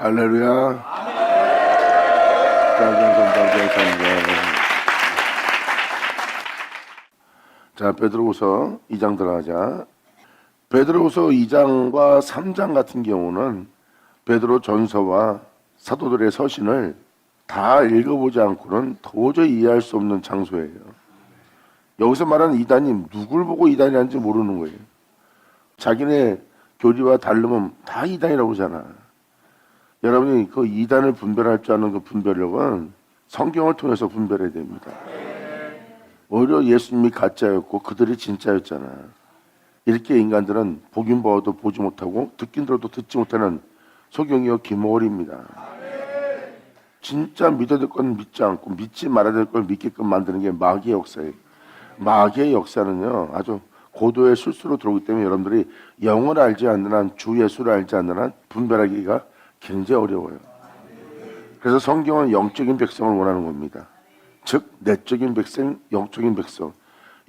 할렐루야. 자, 베드로후서 2장 들어가자. 베드로후서 2장과 3장 같은 경우는 베드로 전서와 사도들의 서신을 다 읽어보지 않고는 도저히 이해할 수 없는 장소예요. 여기서 말하는 이단이 누굴 보고 이단이라는지 모르는 거예요. 자기네 교리와 다르면 다 이단이라고 그러잖아. 여러분이 그 이단을 분별할 줄 아는 그 분별력은 성경을 통해서 분별해야 됩니다. 오히려 예수님이 가짜였고 그들이 진짜였잖아. 이렇게 인간들은 보긴 봐도 보지 못하고 듣긴 들어도 듣지 못하는 소경이요 기모리입니다. 진짜 믿어야 될 건 믿지 않고 믿지 말아야 될 걸 믿게끔 만드는 게 마귀의 역사예요. 마귀의 역사는요 아주 고도의 실수로 들어오기 때문에 여러분들이 영을 알지 않는 한, 주 예수를 알지 않는 한 분별하기가 굉장히 어려워요. 그래서 성경은 영적인 백성을 원하는 겁니다. 즉 내적인 백성, 영적인 백성.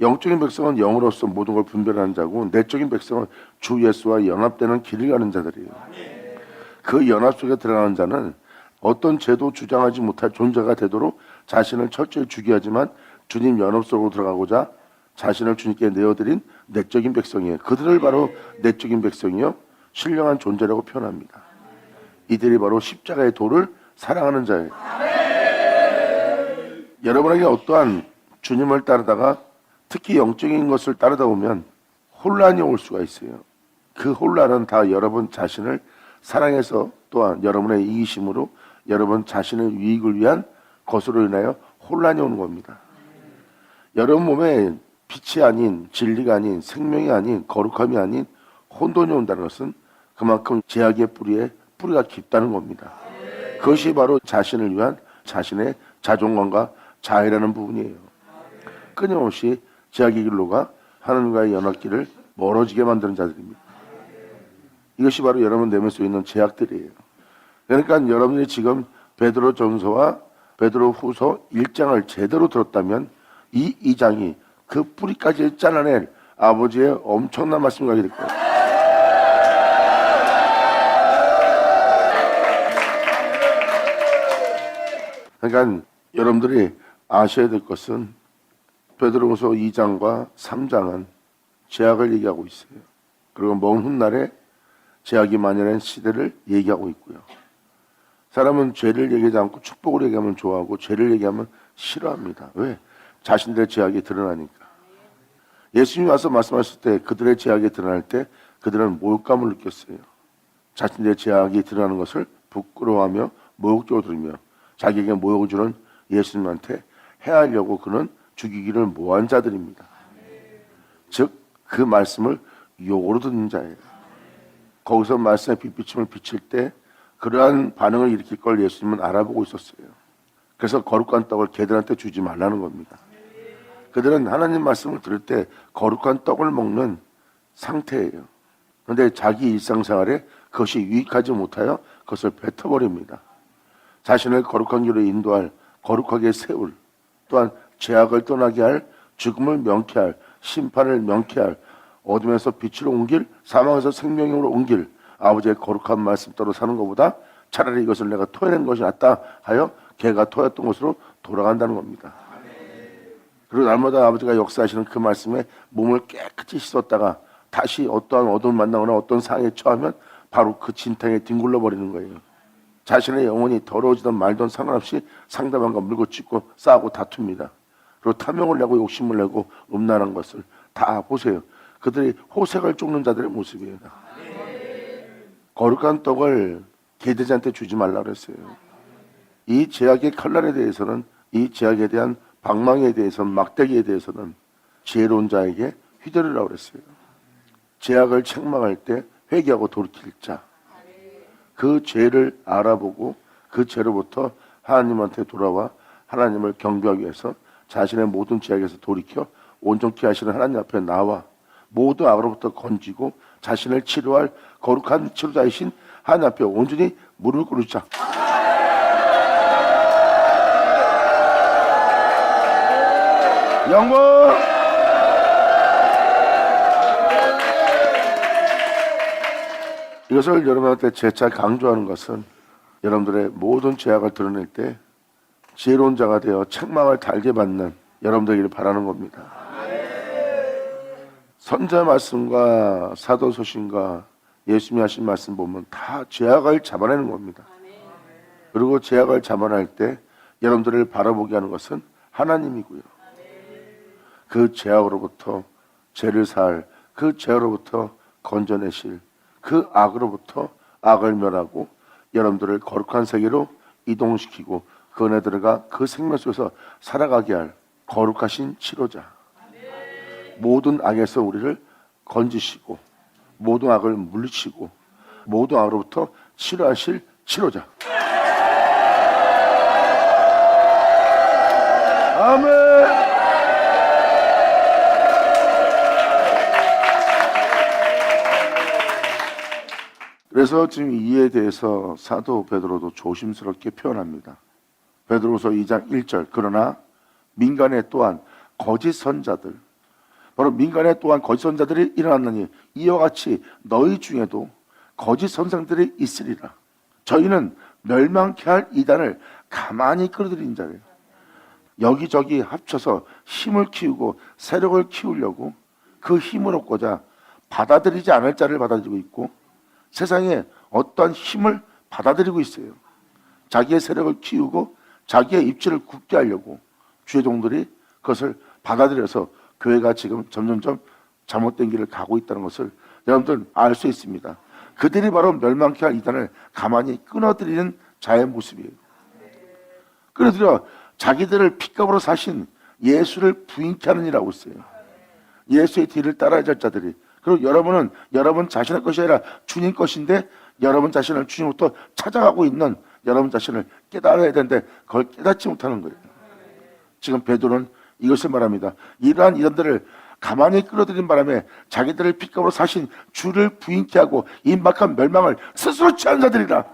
영적인 백성은 영으로서 모든 걸 분별하는 자고, 내적인 백성은 주 예수와 연합되는 길을 가는 자들이에요. 그 연합 속에 들어가는 자는 어떤 죄도 주장하지 못할 존재가 되도록 자신을 철저히 주기하지만 주님 연합 속으로 들어가고자 자신을 주님께 내어드린 내적인 백성이에요. 그들을 바로 내적인 백성이요 신령한 존재라고 표현합니다. 이들이 바로 십자가의 도를 사랑하는 자예요. 여러분에게 어떠한 주님을 따르다가 특히 영적인 것을 따르다 보면 혼란이 올 수가 있어요. 그 혼란은 다 여러분 자신을 사랑해서 또한 여러분의 이기심으로 여러분 자신의 유익을 위한 것으로 인하여 혼란이 오는 겁니다. 여러분 몸에 빛이 아닌, 진리가 아닌, 생명이 아닌, 거룩함이 아닌 혼돈이 온다는 것은 그만큼 죄악의 뿌리가 깊다는 겁니다. 그것이 바로 자신을 위한 자신의 자존감과 자애라는 부분이에요. 끊임없이 죄악의 길로가 하나님과의 연합길을 멀어지게 만드는 자들입니다. 이것이 바로 여러분 내면 속에 있는 죄악들이에요. 그러니까 여러분이 지금 베드로 전서와 베드로 후서 1장을 제대로 들었다면 이 2장이 그 뿌리까지 잘라낼 아버지의 엄청난 말씀을 가게 될 거예요. 그러니까 여러분들이 아셔야 될 것은 베드로후서 2장과 3장은 죄악을 얘기하고 있어요. 그리고 먼 훗날에 죄악이 만연한 시대를 얘기하고 있고요. 사람은 죄를 얘기하지 않고 축복을 얘기하면 좋아하고 죄를 얘기하면 싫어합니다. 왜? 자신들의 죄악이 드러나니까. 예수님이 와서 말씀하실 때 그들의 죄악이 드러날 때 그들은 모욕감을 느꼈어요. 자신들의 죄악이 드러나는 것을 부끄러워하며 모욕적으로 들으며 자기에게 모욕을 주는 예수님한테 해하려고 그는 죽이기를 모한 자들입니다. 즉 그 말씀을 욕으로 듣는 자예요. 거기서 말씀의 빛비침을 비칠 때 그러한 반응을 일으킬 걸 예수님은 알아보고 있었어요. 그래서 거룩한 떡을 걔들한테 주지 말라는 겁니다. 그들은 하나님 말씀을 들을 때 거룩한 떡을 먹는 상태예요. 그런데 자기 일상생활에 그것이 유익하지 못하여 그것을 뱉어버립니다. 자신을 거룩한 길로 인도할, 거룩하게 세울, 또한 죄악을 떠나게 할, 죽음을 명쾌할, 심판을 명쾌할, 어둠에서 빛으로 옮길, 사망에서 생명으로 옮길 아버지의 거룩한 말씀 따라 사는 것보다 차라리 이것을 내가 토해낸 것이 낫다 하여 걔가 토했던 것으로 돌아간다는 겁니다. 그리고 날마다 아버지가 역사하시는 그 말씀에 몸을 깨끗이 씻었다가 다시 어떠한 어둠을 만나거나 어떤 상황에 처하면 바로 그 진탕에 뒹굴러 버리는 거예요. 자신의 영혼이 더러워지든 말든 상관없이 상대방과 물고 찢고 싸우고 다툽니다. 그리고 탐욕을 내고 욕심을 내고 음란한 것을 다 보세요. 그들이 호색을 쫓는 자들의 모습이에요. 거룩한 떡을 개돼지한테 주지 말라 그랬어요. 이 죄악의 칼날에 대해서는, 이 죄악에 대한 방망이에 대해서는, 막대기에 대해서는 지혜로운 자에게 휘두르라고 그랬어요. 죄악을 책망할 때 회개하고 돌이킬 자, 그 죄를 알아보고 그 죄로부터 하나님한테 돌아와 하나님을 경배하기 위해서 자신의 모든 죄악에서 돌이켜 온전케 하시는 하나님 앞에 나와 모든 악으로부터 건지고 자신을 치료할 거룩한 치료자이신 하나님 앞에 온전히 무릎을 꿇자. 영광! 이것을 여러분한테 재차 강조하는 것은 여러분들의 모든 죄악을 드러낼 때 지혜로운 자가 되어 책망을 달게 받는 여러분들에게 바라는 겁니다. 선지자 말씀과 사도서신과 예수님이 하신 말씀 보면 다 죄악을 잡아내는 겁니다. 그리고 죄악을 잡아낼 때 여러분들을 바라보게 하는 것은 하나님이고요. 그 죄악으로부터 죄를 살, 그 죄로부터 건져내실, 그 악으로부터 악을 멸하고 여러분들을 거룩한 세계로 이동시키고 그 안에 들어가 그 생명 속에서 살아가게 할 거룩하신 치료자, 모든 악에서 우리를 건지시고 모든 악을 물리치고 모든 악으로부터 치료하실 치료자. 아멘. 그래서 지금 이에 대해서 사도 베드로도 조심스럽게 표현합니다. 베드로서 2장 1절 그러나 민간에 또한 거짓 선자들, 바로 민간에 또한 거짓 선자들이 일어났느니 이와 같이 너희 중에도 거짓 선생들이 있으리라. 저희는 멸망케 할 이단을 가만히 끌어들인 자예요. 여기저기 합쳐서 힘을 키우고 세력을 키우려고 그 힘을 얻고자 받아들이지 않을 자를 받아들이고 있고 세상에 어떠한 힘을 받아들이고 있어요. 자기의 세력을 키우고 자기의 입지를 굳게 하려고 주의 종들이 그것을 받아들여서 교회가 지금 점점점 잘못된 길을 가고 있다는 것을 여러분들 알 수 있습니다. 그들이 바로 멸망케 할 이단을 가만히 끊어들이는 자의 모습이에요. 끊어들여 자기들을 핏값으로 사신 예수를 부인케 하는 일을 하고 있어요. 예수의 뒤를 따라야 할 자들이. 그리고 여러분은 여러분 자신의 것이 아니라 주님 것인데 여러분 자신을 주님부터 찾아가고 있는 여러분 자신을 깨달아야 되는데 그걸 깨닫지 못하는 거예요. 지금 베드로는 이것을 말합니다. 이러한 이단들을 가만히 끌어들인 바람에 자기들을 핏값으로 사신 주를 부인케 하고 임박한 멸망을 스스로 취한 자들이라.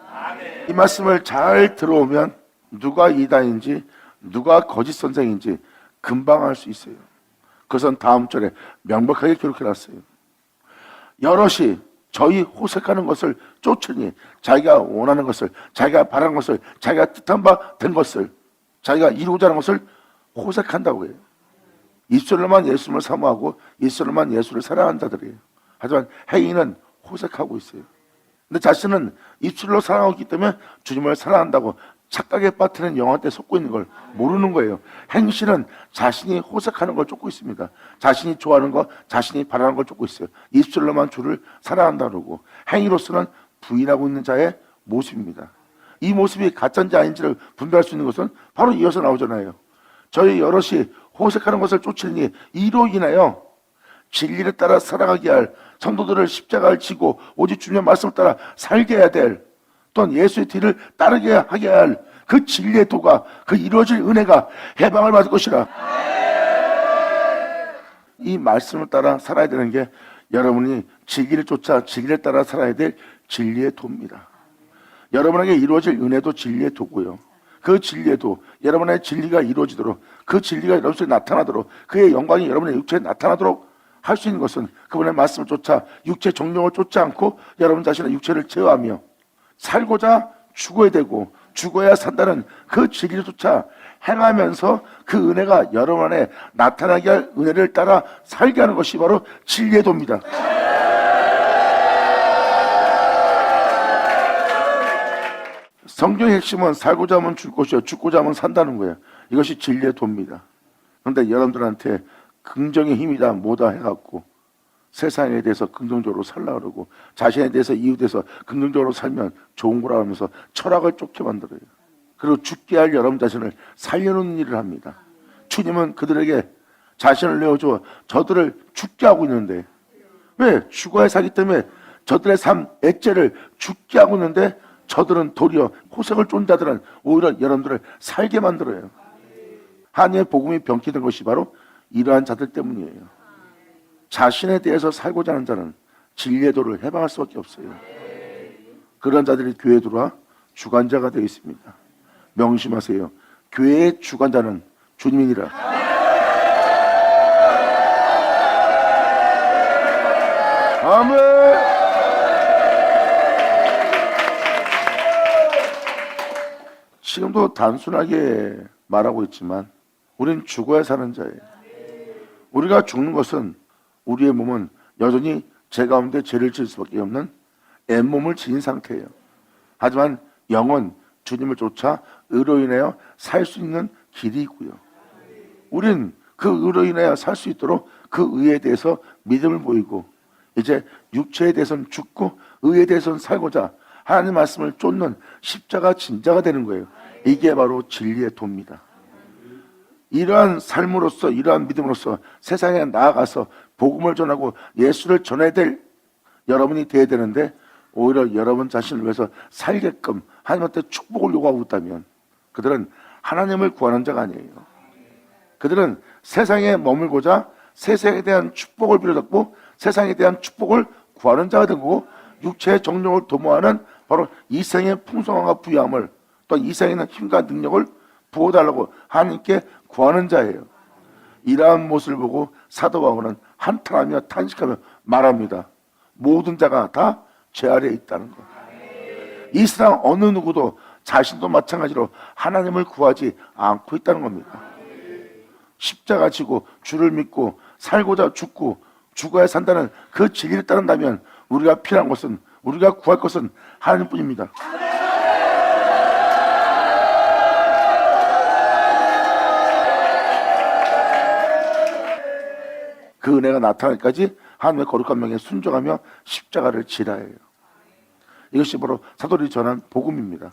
이 말씀을 잘 들어오면 누가 이단인지 누가 거짓 선생인지 금방 알 수 있어요. 그것은 다음 절에 명백하게 기록해놨어요. 여럿이 저희 호색하는 것을 쫓으니 자기가 원하는 것을, 자기가 바라는 것을, 자기가 뜻한 바 된 것을, 자기가 이루고자 하는 것을 호색한다고 해요. 입술로만 예수님을 사모하고 입술로만 예수를 사랑하는 자들이에요. 하지만 행위는 호색하고 있어요. 근데 자신은 입술로 사랑하고 있기 때문에 주님을 사랑한다고 착각에 빠뜨리는 영혼한테 속고 있는 걸 모르는 거예요. 행실은 자신이 호색하는 걸 쫓고 있습니다. 자신이 좋아하는 거, 자신이 바라는 걸 쫓고 있어요. 입술로만 주를 사랑한다 그러고 행위로서는 부인하고 있는 자의 모습입니다. 이 모습이 가짜인지 아닌지를 분별할 수 있는 것은 바로 이어서 나오잖아요. 저희 여럿이 호색하는 것을 쫓으니 이로 인하여 진리를 따라 살아가게 할 성도들을 십자가를 지고 오직 주님의 말씀을 따라 살게 해야 될 또한 예수의 뒤를 따르게 하게 할 그 진리의 도가 그 이루어질 은혜가 해방을 받을 것이라. 이 말씀을 따라 살아야 되는 게 여러분이 진리를 쫓아 진리를 따라 살아야 될 진리의 도입니다. 여러분에게 이루어질 은혜도 진리의 도고요. 그 진리의 도, 여러분의 진리가 이루어지도록 그 진리가 여러분 속에 나타나도록 그의 영광이 여러분의 육체에 나타나도록 할 수 있는 것은 그분의 말씀을 쫓아 육체 정욕을 쫓지 않고 여러분 자신의 육체를 제어하며 살고자 죽어야 되고 죽어야 산다는 그 진리를 쫓아 행하면서 그 은혜가 여러분 안에 나타나게 할 은혜를 따라 살게 하는 것이 바로 진리의 도입니다. 성경의 핵심은 살고자 하면 죽을 것이요 죽고자 하면 산다는 거예요. 이것이 진리의 도입니다. 그런데 여러분들한테 긍정의 힘이다 뭐다 해갖고 세상에 대해서 긍정적으로 살라 그러고 자신에 대해서 이웃에서 긍정적으로 살면 좋은 거라 하면서 철학을 쫓게 만들어요. 그리고 죽게 할 여러분 자신을 살려놓는 일을 합니다. 주님은 그들에게 자신을 내어줘 저들을 죽게 하고 있는데 왜? 죽어야 사기 때문에 저들의 삶 애죄를 죽게 하고 있는데 저들은 도리어 호색을 쫀 자들은 오히려 여러분들을 살게 만들어요. 한이의 복음이 병기된 것이 바로 이러한 자들 때문이에요. 자신에 대해서 살고자 하는 자는 진리의 도를 해방할 수밖에 없어요. 그런 자들이 교회에 들어와 주관자가 되어 있습니다. 명심하세요. 교회의 주관자는 주님이니라. 아멘. 지금도 단순하게 말하고 있지만 우린 죽어야 사는 자예요. 우리가 죽는 것은 우리의 몸은 여전히 죄 가운데 죄를 지을 수밖에 없는 앤몸을 지닌 상태예요. 하지만 영은 주님을 쫓아 의로 인하여 살 수 있는 길이 있고요. 우린 그 의로 인하여 살 수 있도록 그 의에 대해서 믿음을 보이고 이제 육체에 대해서는 죽고 의에 대해서는 살고자 하나님 말씀을 쫓는 십자가 진자가 되는 거예요. 이게 바로 진리의 도입니다. 이러한 삶으로서 이러한 믿음으로서 세상에 나아가서 복음을 전하고 예수를 전해야 될 여러분이 되어야 되는데 오히려 여러분 자신을 위해서 살게끔 하나님한테 축복을 요구하고 있다면 그들은 하나님을 구하는 자가 아니에요. 그들은 세상에 머물고자 세상에 대한 축복을 빌어잡고 세상에 대한 축복을 구하는 자가 된 거고 육체의 정욕을 도모하는 바로 이 생의 풍성함과 부유함을 또 이 생에 있는 힘과 능력을 부어달라고 하나님께 구하는 자예요. 이러한 모습을 보고 사도 바울은 한탄하며 탄식하며 말합니다. 모든 자가 다 죄 아래에 있다는 것. 이 세상 어느 누구도 자신도 마찬가지로 하나님을 구하지 않고 있다는 겁니다. 십자가 지고 주를 믿고 살고자 죽고 죽어야 산다는 그 진리를 따른다면 우리가 필요한 것은 우리가 구할 것은 하나님뿐입니다. 그 은혜가 나타나기까지 하나님의 거룩한 명에 순종하며 십자가를 지라 해요. 이것이 바로 사도들이 전한 복음입니다.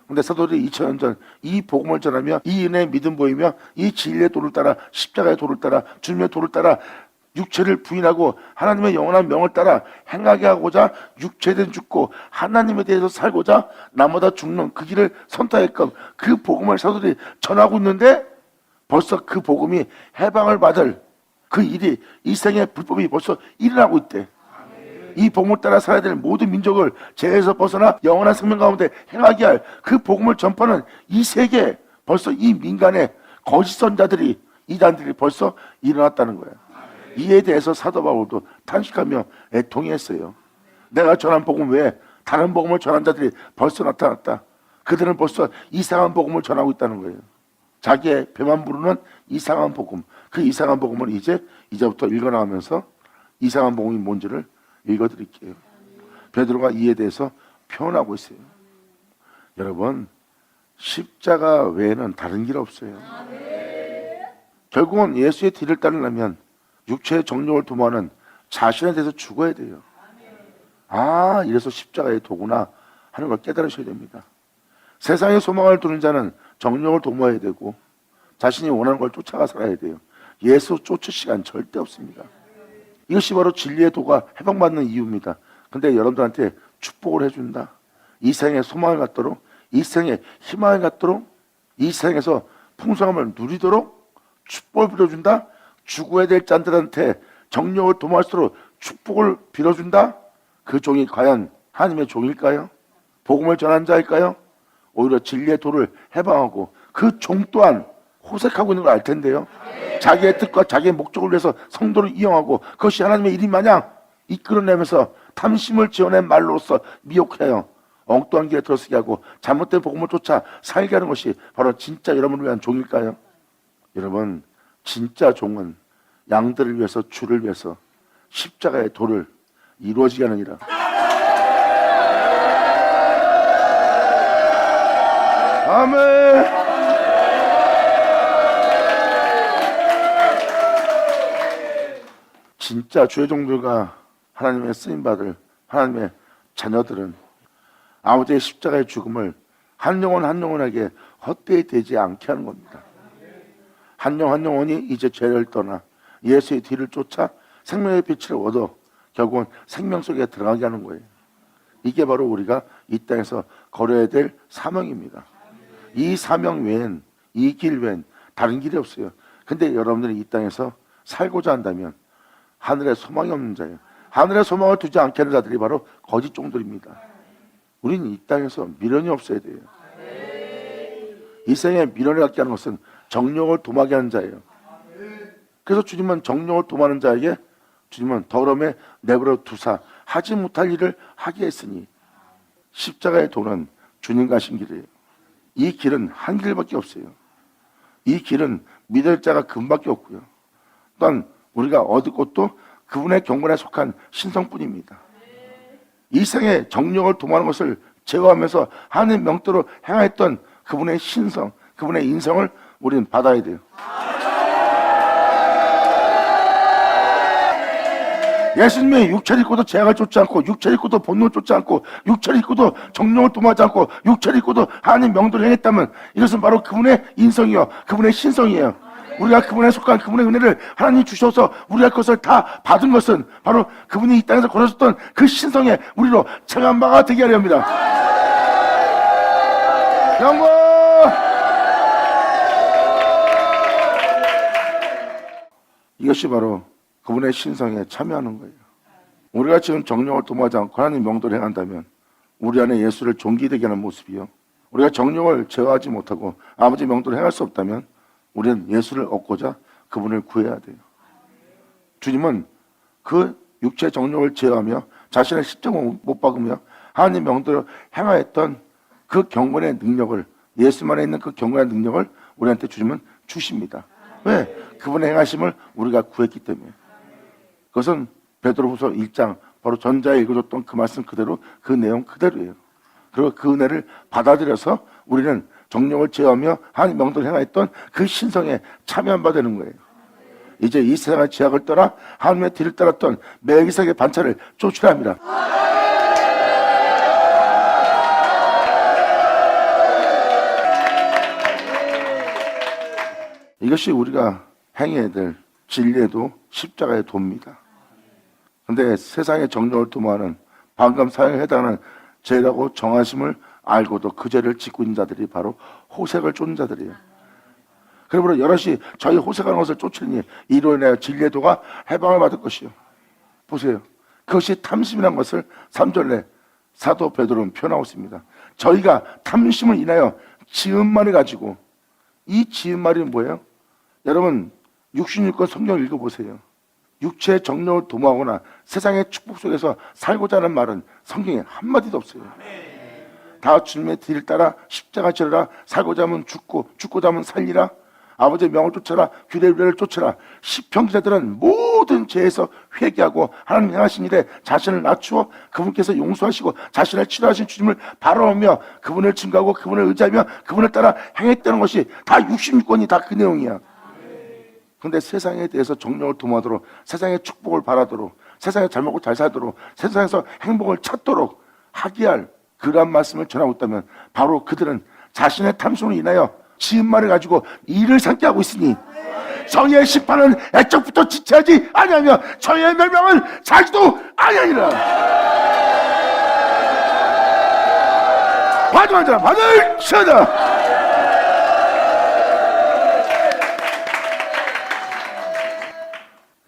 근데 사도들이 2000년 전 이 복음을 전하며 이 은혜의 믿음 보이며 이 진리의 도를 따라 십자가의 도를 따라 주님의 도를 따라 육체를 부인하고 하나님의 영원한 명을 따라 행하게 하고자 육체에 대해 죽고 하나님에 대해서 살고자 나보다 죽는 그 길을 선택했건 그 복음을 사도들이 전하고 있는데 벌써 그 복음이 해방을 받을 그 일이 이 생의 불법이 벌써 일어나고 있대. 이 복음을 따라 살아야 될 모든 민족을 죄에서 벗어나 영원한 생명 가운데 행하게 할 그 복음을 전파하는 이 세계 벌써 이 민간의 거짓 선자들이 이단들이 벌써 일어났다는 거예요. 이에 대해서 사도 바울도 탄식하며 애통했어요. 내가 전한 복음 외에 다른 복음을 전한 자들이 벌써 나타났다. 그들은 벌써 이상한 복음을 전하고 있다는 거예요. 자기의 배만 부르는 이상한 복음, 그 이상한 복음을 이제부터 읽어나가면서 이상한 복음이 뭔지를 읽어드릴게요. 베드로가 이에 대해서 표현하고 있어요. 여러분, 십자가 외에는 다른 길 없어요. 결국은 예수의 뒤를 따르려면 육체의 정욕을 도모하는 자신에 대해서 죽어야 돼요. 아, 이래서 십자가의 도구나 하는 걸 깨달으셔야 됩니다. 세상의 소망을 두는 자는 정욕을 도모해야 되고 자신이 원하는 걸 쫓아가 살아야 돼요. 예수 쫓을 시간 절대 없습니다. 이것이 바로 진리의 도가 해방받는 이유입니다. 근데 여러분들한테 축복을 해준다. 이 생에 소망을 갖도록, 이 생에 희망을 갖도록, 이 생에서 풍성함을 누리도록 축복을 빌어준다. 죽어야 될 자들한테 정욕을 도모할수록 축복을 빌어준다. 그 종이 과연 하나님의 종일까요? 복음을 전한 자일까요? 오히려 진리의 도를 해방하고 그 종 또한 호색하고 있는 걸 알 텐데요. 자기의 뜻과 자기의 목적을 위해서 성도를 이용하고 그것이 하나님의 일인 마냥 이끌어내면서 탐심을 지어낸 말로써 미혹하여 엉뚱한 길에 들어서게 하고 잘못된 복음을 쫓아 살게 하는 것이 바로 진짜 여러분을 위한 종일까요? 여러분, 진짜 종은 양들을 위해서 주를 위해서 십자가의 도를 이루어지게 하느니라. 아멘. 진짜 주의 종들과 하나님의 쓰임받을 하나님의 자녀들은 아버지의 십자가의 죽음을 한 영혼 한 영혼에게 헛되이 되지 않게 하는 겁니다. 한 영혼 한 영혼이 이제 죄를 떠나 예수의 뒤를 쫓아 생명의 빛을 얻어 결국은 생명 속에 들어가게 하는 거예요. 이게 바로 우리가 이 땅에서 걸어야 될 사명입니다. 이 사명 외엔, 이 길 외엔 다른 길이 없어요. 근데 여러분들이 이 땅에서 살고자 한다면 하늘에 소망이 없는 자예요. 하늘에 소망을 두지 않게 하는 자들이 바로 거짓 종들입니다. 우리는 이 땅에서 미련이 없어야 돼요. 이 생에 미련을 갖게 하는 것은 정욕을 도모하게 하는 자예요. 그래서 주님은 정욕을 도모하는 자에게 주님은 더러움에 내버려 두사 하지 못할 일을 하게 했으니 십자가의 도는 주님 가신 길이에요. 이 길은 한 길밖에 없어요. 이 길은 믿을 자가 그분밖에 없고요. 또한 우리가 얻을 것도 그분의 경건에 속한 신성뿐입니다. 이 세상의 정욕을 도모하는 것을 제어하면서 하나님 명대로 행하였던 그분의 신성, 그분의 인성을 우리는 받아야 돼요. 예수님이 육체를 입고도 제약을 쫓지 않고, 육체를 입고도 본능을 쫓지 않고, 육체를 입고도 정욕을 도모하지 않고, 육체를 입고도 하나님 명도를 행했다면 이것은 바로 그분의 인성이요, 그분의 신성이에요. 우리가 그분에 속한 그분의 은혜를 하나님이 주셔서 우리가 그것을 다 받은 것은 바로 그분이 이 땅에서 걸어섰던 그 신성에 우리로 체험한 바가 되게 하려 합니다. 영광! 이것이 바로 그분의 신성에 참여하는 거예요. 우리가 지금 정욕을 도모하지 않고 하나님 명도를 행한다면 우리 안에 예수를 존귀되게 하는 모습이요, 우리가 정욕을 제어하지 못하고 아버지 명도를 행할 수 없다면 우리는 예수를 얻고자 그분을 구해야 돼요. 주님은 그 육체 정욕을 제어하며 자신의 십자가를 못 박으며 하나님 명도를 행하였던 그 경건의 능력을, 예수만에 있는 그 경건의 능력을 우리한테 주님은 주십니다. 왜? 그분의 행하심을 우리가 구했기 때문에. 그것은 베드로후서 1장 바로 전자에 읽어줬던 그 말씀 그대로, 그 내용 그대로예요. 그리고 그 은혜를 받아들여서 우리는 정욕을 제어하며 하나님 명도를 행하였던 그 신성에 참여한 바 되는 거예요. 이제 이 세상의 제약을 떠나 하나님의 뒤를 따랐던 멜기세덱의 반차를 쫓으라 합니다. 이것이 우리가 행해야 될 진리에도 십자가의 도입니다. 그런데 세상의 정욕을 도모하는 방금 사형에 해당하는 죄라고 정하심을 알고도 그 죄를 짓고 있는 자들이 바로 호색을 쫓는 자들이에요. 그러므로 여럿이 저희 호색하는 것을 쫓으니 이로 인하여 진리의 도가 해방을 받을 것이요. 보세요. 그것이 탐심이라는 것을 3절에 사도 베드로는 표현하고 있습니다. 저희가 탐심을 인하여 지은 말을 가지고, 이 지은 말이 뭐예요? 여러분 66권 성경 읽어보세요. 육체의 정욕을 도모하거나 세상의 축복 속에서 살고자 하는 말은 성경에 한마디도 없어요. 다 주님의 뒤를 따라 십자가 지르라, 살고자 하면 죽고, 죽고자 하면 살리라, 아버지의 명을 쫓아라, 규례의 를 쫓아라. 시편 기자들은 모든 죄에서 회개하고 하나님 행하신 일에 자신을 낮추어 그분께서 용서하시고 자신을 치료하신 주님을 바라보며 그분을 증거하고 그분을 의지하며 그분을 따라 행했다는 것이 다 66권이 다 그 내용이야. 그런데 세상에 대해서 정욕을 도모하도록, 세상의 축복을 바라도록, 세상에 잘 먹고 잘 살도록, 세상에서 행복을 찾도록 하게 할 그러한 말씀을 전하고 있다면 바로 그들은 자신의 탐심으로 인하여 지은 말을 가지고 일을 삼게 하고 있으니 저희의 심판은 애적부터 지체하지 아니하며 저희의 멸망은 자기도 아니하니라. 받으면 자라 받을 치하다.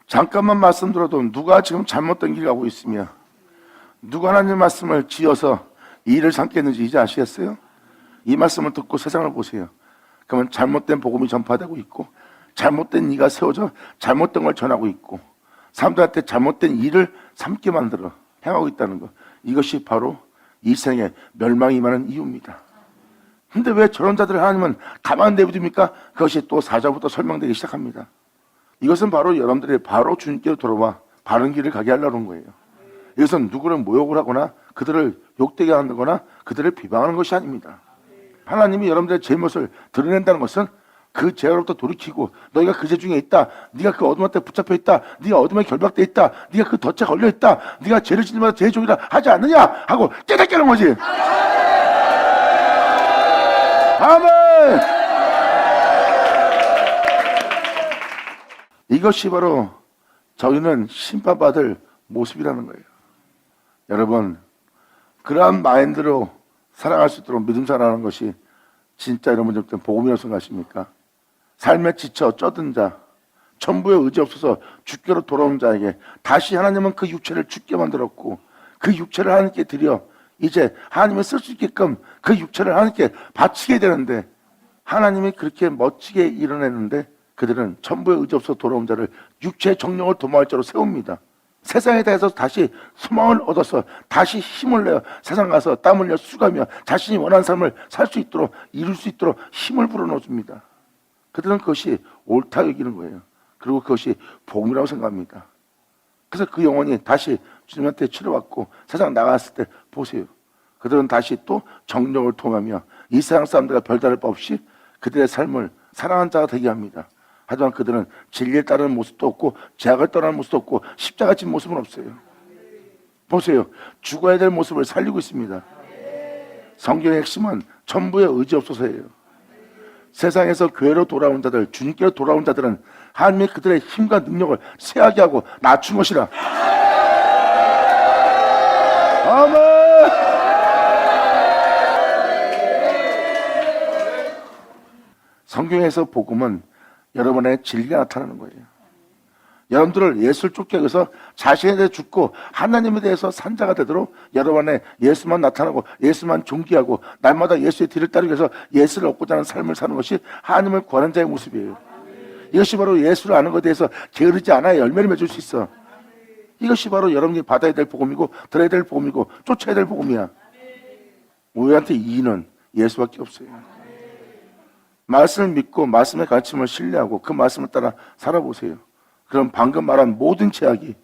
잠깐만 말씀드려도 누가 지금 잘못된 길 가고 있으며 누가 하나님 말씀을 지어서 일을 삼겠는지 이제 아시겠어요? 이 말씀을 듣고 세상을 보세요. 그러면 잘못된 복음이 전파되고 있고, 잘못된 이가 세워져 잘못된 걸 전하고 있고, 사람들한테 잘못된 일을 삼게 만들어 행하고 있다는 것, 이것이 바로 이 생에 멸망이 임하는 이유입니다. 근데 왜 저런 자들을 하나님은 가만 내버립니까? 그것이 또 4절부터 설명되기 시작합니다. 이것은 바로 여러분들이 바로 주님께로 돌아와 바른 길을 가게 하려는 거예요. 이것은 누구를 모욕을 하거나 그들을 욕되게 하거나 그들을 비방하는 것이 아닙니다. 하나님이 여러분들의 잘못을 드러낸다는 것은 그 죄로부터 돌이키고, 너희가 그 죄 중에 있다, 네가 그 어둠한테 붙잡혀 있다, 네가 어둠에 결박돼 있다, 네가 그 덫에 걸려 있다, 네가 죄를 짓는 마다 죄의 종이라 하지 않느냐 하고 깨닫게 하는 거지. 아멘. 이것이 바로 저희는 심판받을 모습이라는 거예요. 여러분, 그러한 마인드로 살아갈 수 있도록 믿음 살아가는 것이 진짜 여러분들 복음이라고 생각하십니까? 삶에 지쳐 쩌든 자, 천부에 의지 없어서 주께로 돌아온 자에게 다시 하나님은 그 육체를 죽게 만들었고, 그 육체를 하나님께 드려 이제 하나님을 쓸 수 있게끔 그 육체를 하나님께 바치게 되는데, 하나님이 그렇게 멋지게 이뤄내는데 그들은 천부에 의지 없어서 돌아온 자를 육체의 정령을 도모할 자로 세웁니다. 세상에 대해서 다시 소망을 얻어서 다시 힘을 내어 세상 가서 땀 흘려 수가며 자신이 원하는 삶을 살 수 있도록 이룰 수 있도록 힘을 불어넣어 줍니다. 그들은 그것이 옳다 여기는 거예요. 그리고 그것이 복음이라고 생각합니다. 그래서 그 영혼이 다시 주님한테 치료받고 세상 나갔을 때 보세요. 그들은 다시 또 정력을 통하며 이 세상 사람들과 별다를 바 없이 그들의 삶을 사랑하는 자가 되게 합니다. 하지만 그들은 진리에 따르는 모습도 없고 죄악을 떠나는 모습도 없고 십자가 진 모습은 없어요. 보세요. 죽어야 될 모습을 살리고 있습니다. 성경의 핵심은 전부의 의지 없어서예요. 세상에서 교회로 돌아온 자들, 주님께로 돌아온 자들은 하나님이 그들의 힘과 능력을 쇠하게 하고 낮춘 것이라. 아멘. 성경에서 복음은 여러분의 진리가 나타나는 거예요. 여러분들을 예수를 쫓기 위해서 자신에 대해 죽고 하나님에 대해서 산자가 되도록 여러분의 예수만 나타나고 예수만 존귀하고 날마다 예수의 뒤를 따르기 위해서 예수를 얻고자 하는 삶을 사는 것이 하나님을 구하는 자의 모습이에요. 이것이 바로 예수를 아는 것에 대해서 게으르지 않아야 열매를 맺을 수 있어. 이것이 바로 여러분이 받아야 될 복음이고 들어야 될 복음이고 쫓아야 될 복음이야. 우리한테 이의는 예수밖에 없어요. 말씀을 믿고 말씀의 가르침을 신뢰하고 그 말씀을 따라 살아보세요. 그럼 방금 말한 모든 죄악이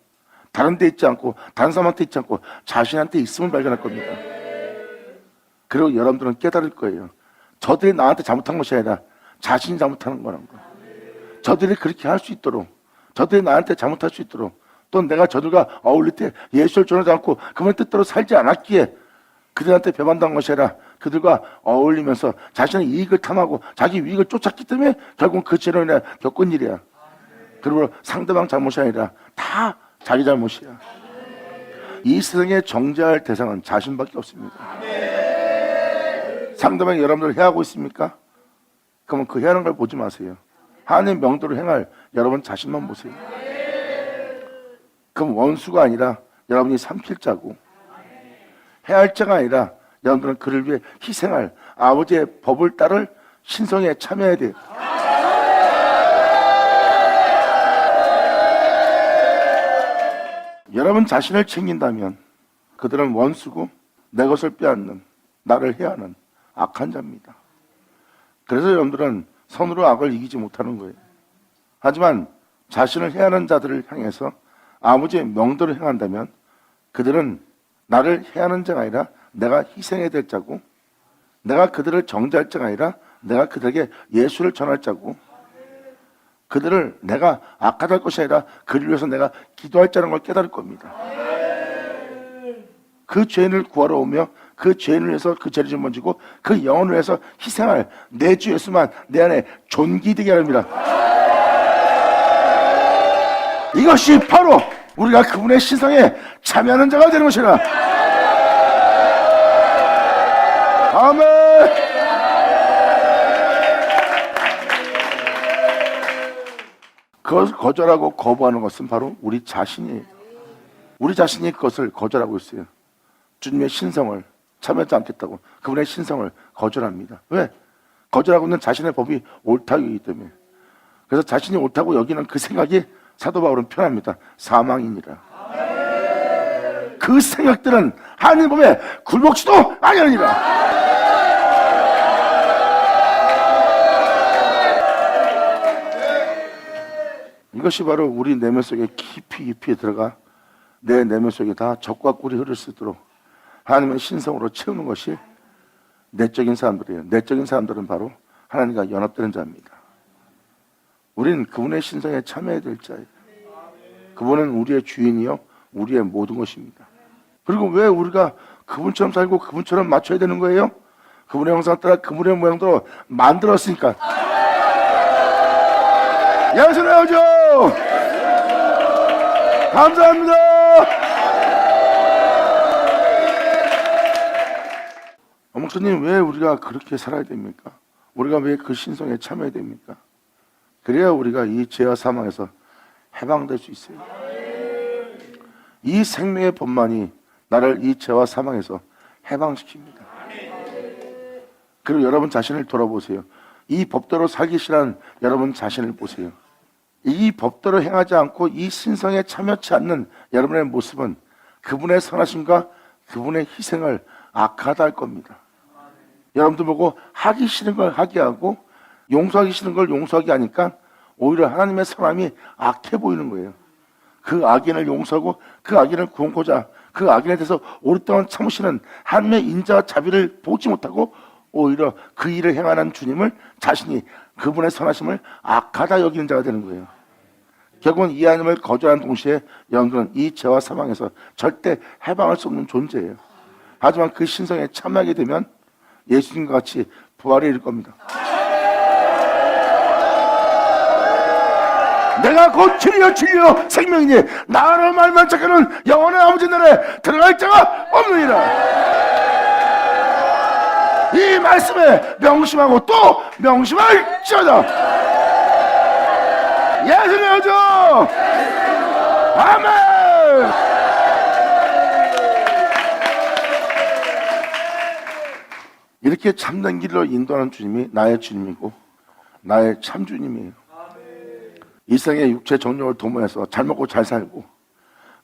다른 데 있지 않고 다른 사람한테 있지 않고 자신한테 있음을 발견할 겁니다. 그리고 여러분들은 깨달을 거예요. 저들이 나한테 잘못한 것이 아니라 자신이 잘못하는 거라는 거. 저들이 그렇게 할 수 있도록, 저들이 나한테 잘못할 수 있도록, 또 내가 저들과 어울릴 때 예수를 전하지 않고 그분의 뜻대로 살지 않았기에 그들한테 배반당한 것이 아니라 그들과 어울리면서 자신의 이익을 탐하고 자기 이익을 쫓았기 때문에 결국 그 죄로 인해 겪은 일이야. 그리고 상대방 잘못이 아니라 다 자기 잘못이야. 이 세상에 정죄할 대상은 자신밖에 없습니다. 상대방이 여러분들 해하고 있습니까? 그러면 그 해하는 걸 보지 마세요. 하나님 명도를 행할 여러분 자신만 보세요. 그럼 원수가 아니라 여러분이 삼킬 자고 해할 자가 아니라 여러분들은 그를 위해 희생할 아버지의 법을 따를 신성에 참여해야 돼요. 여러분 자신을 챙긴다면 그들은 원수고 내 것을 빼앗는, 나를 해하는 악한 자입니다. 그래서 여러분들은 선으로 악을 이기지 못하는 거예요. 하지만 자신을 해하는 자들을 향해서 아버지의 명도를 행한다면 그들은 나를 해하는 자가 아니라 내가 희생해야 될 자고, 내가 그들을 정죄할 자가 아니라 내가 그들에게 예수를 전할 자고, 그들을 내가 악하다 할 것이 아니라 그를 위해서 내가 기도할 자라는 걸 깨달을 겁니다. 그 죄인을 구하러 오며 그 죄인을 위해서 그 죄를 짊어지고 그 영혼을 위해서 희생할 내 주 예수만 내 안에 존귀되게 합니다. 이것이 바로 우리가 그분의 신성에 참여하는 자가 되는 것이라. 아멘. 그것을 거절하고 거부하는 것은 바로 우리 자신이에요. 우리 자신이 그것을 거절하고 있어요. 주님의 신성을 참여하지 않겠다고 그분의 신성을 거절합니다. 왜? 거절하고 있는 자신의 법이 옳다고 하기 때문에. 그래서 자신이 옳다고 여기는 그 생각이 사도 바울은 편합니다. 사망이니라. 그 생각들은 하나님 법에 굴복지도 아니하니라. 이것이 바로 우리 내면 속에 깊이 들어가 내 내면 속에 다 적과 꿀이 흐를 수 있도록 하나님의 신성으로 채우는 것이 내적인 사람들이에요. 내적인 사람들은 바로 하나님과 연합되는 자입니다. 우리는 그분의 신성에 참여해야 될 자예요. 그분은 우리의 주인이요 우리의 모든 것입니다. 그리고 왜 우리가 그분처럼 살고 그분처럼 맞춰야 되는 거예요? 그분의 형상 따라 그분의 모양대로 만들었으니까. 양손해야죠. 감사합니다. 목사님, 왜 우리가 그렇게 살아야 됩니까? 우리가 왜 그 신성에 참여해야 됩니까? 그래야 우리가 이 죄와 사망에서 해방될 수 있어요. 이 생명의 법만이 나를 이 죄와 사망에서 해방시킵니다. 그리고 여러분 자신을 돌아보세요. 이 법대로 살기 싫어하는 여러분 자신을 보세요. 이 법대로 행하지 않고 이 신성에 참여치 않는 여러분의 모습은 그분의 선하심과 그분의 희생을 악하다 할 겁니다. 여러분들 보고 하기 싫은 걸 하게 하고 용서하기 싫은 걸 용서하게 하니까 오히려 하나님의 사람이 악해 보이는 거예요. 그 악인을 용서하고 그 악인을 구원코자 그 악인에 대해서 오랫동안 참으시는 하나님의 인자와 자비를 보지 못하고 오히려 그 일을 행하는 주님을 자신이 그분의 선하심을 악하다 여기는 자가 되는 거예요. 결국은 이 하나님을 거절하는 동시에 여러분들은 이 죄와 사망에서 절대 해방할 수 없는 존재예요. 하지만 그 신성에 참여하게 되면 예수님과 같이 부활에 이를 겁니다. 내가 곧 진리요 진리요 생명이니 나로 말만 자꾸는 영원한 아버지 나라에 들어갈 자가 없느니라. 이 말씀에 명심하고 또 명심할지어다. 예수님 여주 아멘. 이렇게 참된 길로 인도하는 주님이 나의 주님이고 나의 참 주님이에요. 이 세상의 육체 정욕을 도모해서 잘 먹고 잘 살고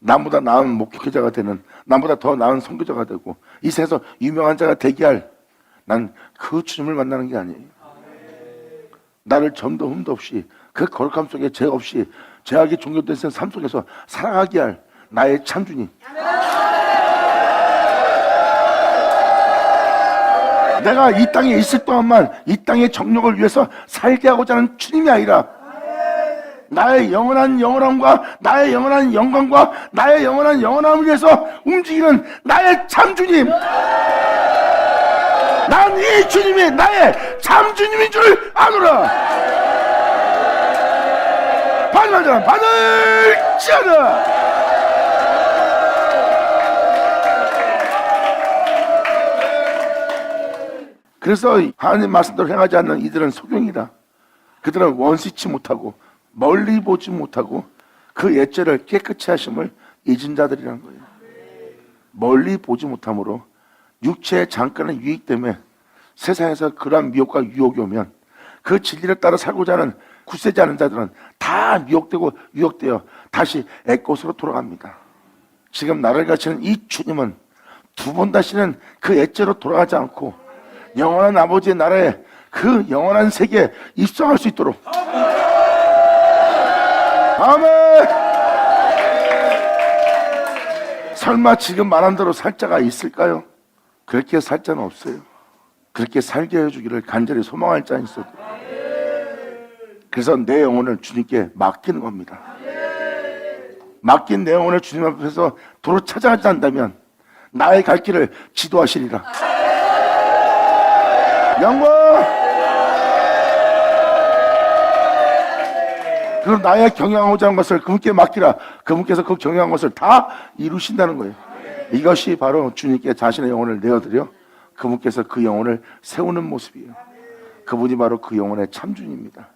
남보다 나은 목회자가 되는, 남보다 더 나은 선교자가 되고 이 세상에서 유명한 자가 되게 할, 난 그 주님을 만나는 게 아니에요. 나를 점도 흠도 없이 그 거룩함 속에 죄 없이 죄악이 종교된 삶 속에서 살아가게 할 나의 참 주님. 내가 이 땅에 있을 동안만 이 땅의 정욕을 위해서 살게 하고자 하는 주님이 아니라 나의 영원한 영원함과 나의 영원한 영광과 나의 영원한 영원함을 위해서 움직이는 나의 참 주님. 난 이 주님이 나의 참 주님인 줄 아노라. 받는 자는 받을지어다. 그래서 하나님 말씀대로 행하지 않는 이들은 소경이라. 그들은 원시치 못하고 멀리 보지 못하고 그 옛죄를 깨끗이 하심을 잊은 자들이라는 거예요. 멀리 보지 못함으로 육체의 잠깐의 유익 때문에 세상에서 그러한 미혹과 유혹이 오면 그 진리를 따라 살고자 하는 굳세지 않은 자들은 다 미혹되고 유혹되어 다시 옛것으로 돌아갑니다. 지금 나를 가르치는 이 주님은 두 번 다시는 그 옛죄로 돌아가지 않고 영원한 아버지의 나라에 그 영원한 세계에 입성할 수 있도록. 아멘. 설마 지금 말한 대로 살 자가 있을까요? 그렇게 살 자는 없어요. 그렇게 살게 해주기를 간절히 소망할 자는 있어도. 그래서 내 영혼을 주님께 맡기는 겁니다. 맡긴 내 영혼을 주님 앞에서 도로 찾아가지 않는다면 나의 갈 길을 지도하시리라. 영광. 그럼 나의 경영하고자 하는 것을 그분께 맡기라. 그분께서 그 경영한 것을 다 이루신다는 거예요. 이것이 바로 주님께 자신의 영혼을 내어드려 그분께서 그 영혼을 세우는 모습이에요. 그분이 바로 그 영혼의 참주님입니다.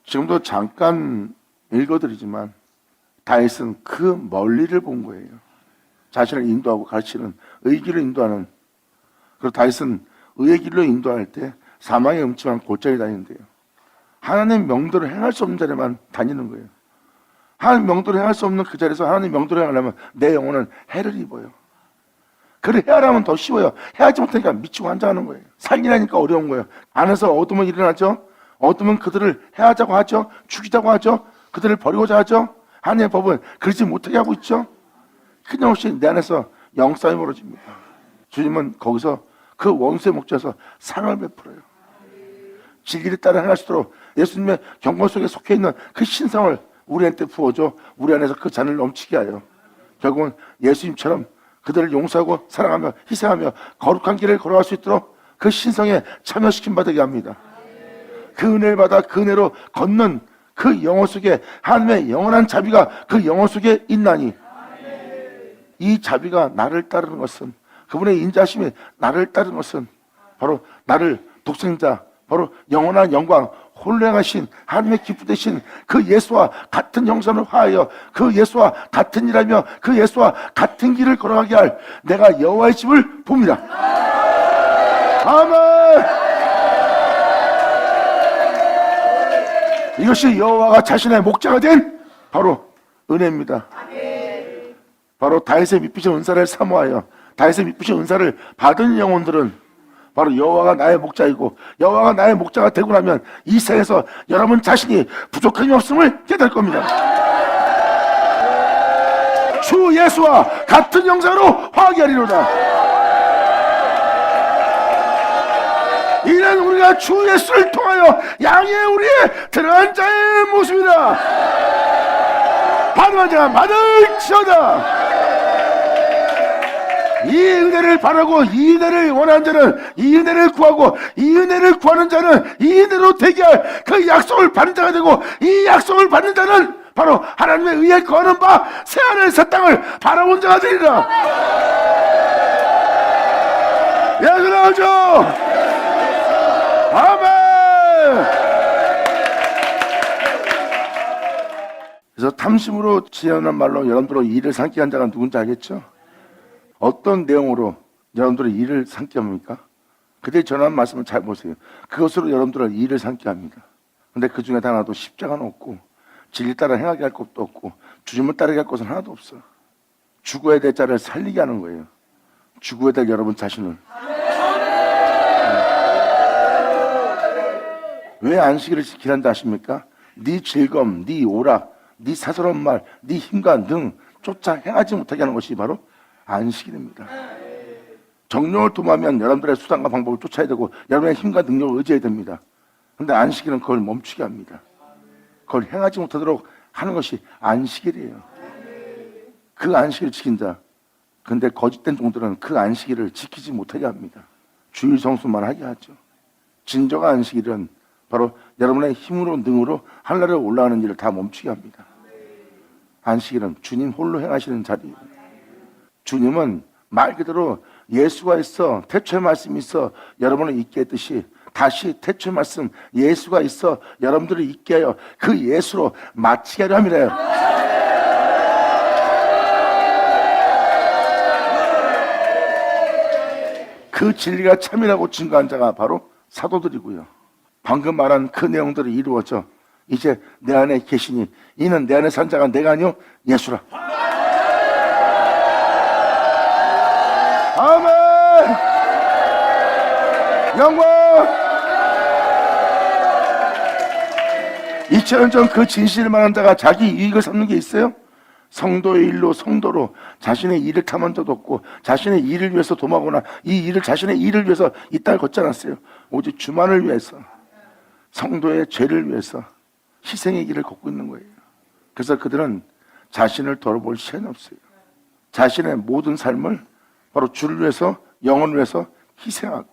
지금도 잠깐 읽어드리지만 다윗은 그 멀리를 본 거예요. 자신을 인도하고 가르치는 의의 길로 인도하는. 그리고 다윗은 의의 길로 인도할 때 사망의 음침한 골짜기 다니는데요. 하나님 명도를 행할 수 없는 자리만 다니는 거예요. 하나님 명도를 행할 수 없는 그 자리에서 하나님 명도를 행하려면 내 영혼은 해를 입어요. 그래 해하라면 더 쉬워요. 해하지 못하니까 미치고 환장하는 거예요. 살기라니까 어려운 거예요. 안에서 어둠은 일어나죠. 어둠은 그들을 해하자고 하죠. 죽이자고 하죠. 그들을 버리고자 하죠. 하나님의 법은 그러지 못하게 하고 있죠. 끊임없이 내 안에서 영싸움이 벌어집니다. 주님은 거기서 그 원수의 목자에서 상을 베풀어요. 진리를 따라 행할 수 있도록 예수님의 경건 속에 속해 있는 그 신성을 우리한테 부어줘 우리 안에서 그 잔을 넘치게 하여 결국은 예수님처럼 그들을 용서하고 사랑하며 희생하며 거룩한 길을 걸어갈 수 있도록 그 신성에 참여시킴 받게 합니다. 그 은혜를 받아 그 은혜로 걷는 그 영혼 속에 하나님의 영원한 자비가 그 영혼 속에 있나니 이 자비가 나를 따르는 것은 그분의 인자심이 나를 따르는 것은 바로 나를 독생자 바로 영원한 영광 홀령하신 하나님의 기쁘 되신 그 예수와 같은 형상을 화하여 그 예수와 같은 일하며 그 예수와 같은 길을 걸어가게 할 내가 여호와의 집을 봅니다. 아멘. 이것이 여호와가 자신의 목자가 된 바로 은혜입니다. 바로 다윗의 미쁘신 은사를 사모하여 다윗의 미쁘신 은사를 받은 영혼들은 바로 여호와가 나의 목자이고 여호와가 나의 목자가 되고 나면 이 세상에서 여러분 자신이 부족함이 없음을 깨달을 겁니다. 주 예수와 같은 형상으로 화기하리로다. 이는 우리가 주 예수를 통하여 양의 우리의 들어간 자의 모습이다. 받은 자가 받을지어다. 이 은혜를 바라고 이 은혜를 원하는 자는 이 은혜를 구하고 이 은혜를 구하는 자는 이 은혜로 대기할 그 약속을 받는 자가 되고 이 약속을 받는 자는 바로 하나님의 의에 거하는 바 새하늘 새 땅을 바라본 자가 되리라. 야그라오죠. 아멘. 그래서 탐심으로 지어낸 말로 여러분들로 이를 삼게 한 자가 누군지 알겠죠? 어떤 내용으로 여러분들의 일을 삼게 합니까? 그때 전한 말씀을 잘 보세요. 그것으로 여러분들의 일을 삼게 합니다. 근데 그 중에 하나도 십자가는 없고 진리 따라 행하게 할 것도 없고 주님을 따르게 할 것은 하나도 없어. 죽어야 될 자를 살리게 하는 거예요. 죽어야 될 여러분 자신을. 왜 안식일을 지키란다 아십니까? 네 즐거움, 네 오락, 네 사소한 말, 네 힘과 능 쫓아 행하지 못하게 하는 것이 바로 안식일입니다. 정령을 도모하면 여러분들의 수단과 방법을 쫓아야 되고 여러분의 힘과 능력을 의지해야 됩니다. 그런데 안식일은 그걸 멈추게 합니다. 그걸 행하지 못하도록 하는 것이 안식일이에요. 그 안식일을 지킨다. 그런데 거짓된 종들은 그 안식일을 지키지 못하게 합니다. 주일 성수만 하게 하죠. 진정한 안식일은 바로 여러분의 힘으로 능으로 하늘에 올라가는 일을 다 멈추게 합니다. 안식일은 주님 홀로 행하시는 자리예요. 주님은 말 그대로 예수가 있어 태초의 말씀이 있어 여러분을 있게 했듯이 다시 태초의 말씀 예수가 있어 여러분들을 있게 하여 그 예수로 마치게 하려 함이래요. 그 진리가 참이라고 증거한 자가 바로 사도들이고요. 방금 말한 그 내용들이 이루어져 이제 내 안에 계시니 이는 내 안에 산 자가 내가 아니요 예수라. 아멘. 영광. 2000년 전 그 진실을 말한 자가 자기 이익을 삼는 게 있어요? 성도의 일로 성도로 자신의 일을 탐한 적도 없고 자신의 일을 위해서 도모하거나 이 일을 자신의 일을 위해서 이 땅을 걷지 않았어요. 오직 주만을 위해서 성도의 죄를 위해서 희생의 길을 걷고 있는 거예요. 그래서 그들은 자신을 돌아볼 시간이 없어요. 자신의 모든 삶을 바로 주를 위해서 영혼을 위해서 희생하고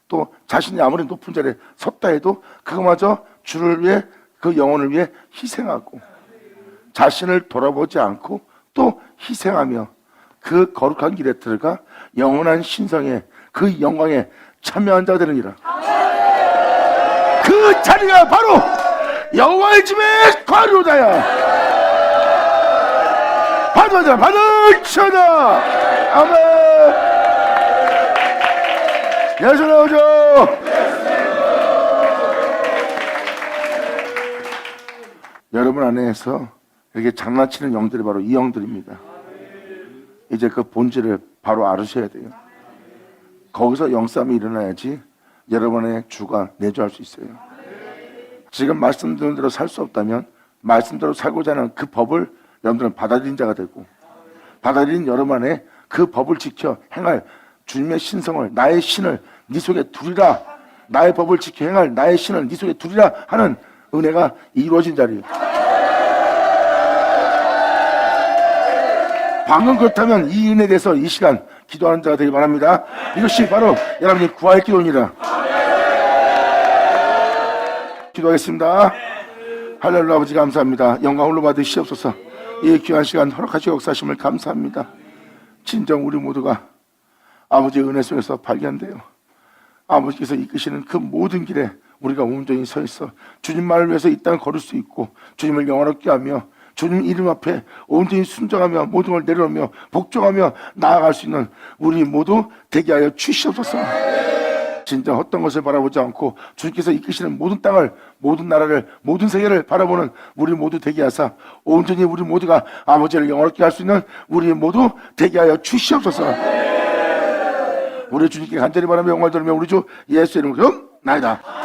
또 자신이 아무리 높은 자리에 섰다 해도 그거마저 주를 위해 그 영혼을 위해 희생하고 자신을 돌아보지 않고 또 희생하며 그 거룩한 길에 들어가 영원한 신성에 그 영광에 참여한 자가 되느니라. 그 자리가 바로 여호와의 집에 거하리로다야. 받으자 받을지어다. 아멘. 예수 나오죠. 여러분 안에서 이렇게 장난치는 영들이 바로 이 영들입니다. 이제 그 본질을 바로 알으셔야 돼요. 거기서 영싸움이 일어나야지 여러분의 주가 내주할 수 있어요. 지금 말씀드린 대로 살 수 없다면 말씀대로 살고자 하는 그 법을 여러분들은 받아들인 자가 되고 받아들인 여러분 안에 그 법을 지켜 행할 주님의 신성을 나의 신을 네 속에 두리라. 나의 법을 지켜 행할 나의 신을 네 속에 두리라 하는 은혜가 이루어진 자리예요. 방금 그렇다면 이 은혜에 대해서 이 시간 기도하는 자가 되길 바랍니다. 이것이 바로 여러분이 구할 기도입니다. 기도하겠습니다. 할렐루야. 아버지 감사합니다. 영광 홀로 받으시옵소서. 이 귀한 시간 허락하시고 역사하심을 감사합니다. 진정 우리 모두가 아버지의 은혜 속에서 발견돼요. 아버지께서 이끄시는 그 모든 길에 우리가 온전히 서 있어 주님만을 위해서 이 땅을 걸을 수 있고 주님을 영원롭게 하며 주님 이름 앞에 온전히 순종하며 모든 걸 내려놓으며 복종하며 나아갈 수 있는 우리 모두 되게 하여 주시옵소서. 진짜 헛된 것을 바라보지 않고 주님께서 이끄시는 모든 땅을, 모든 나라를, 모든 세계를 바라보는 우리 모두 되게 하사 온전히 우리 모두가 아버지를 영원롭게 할 수 있는 우리 모두 되게 하여 주시옵소서. 우리 주님께 간절히 바라며 영광을 돌리며 우리 주 예수 이름으로 나이다.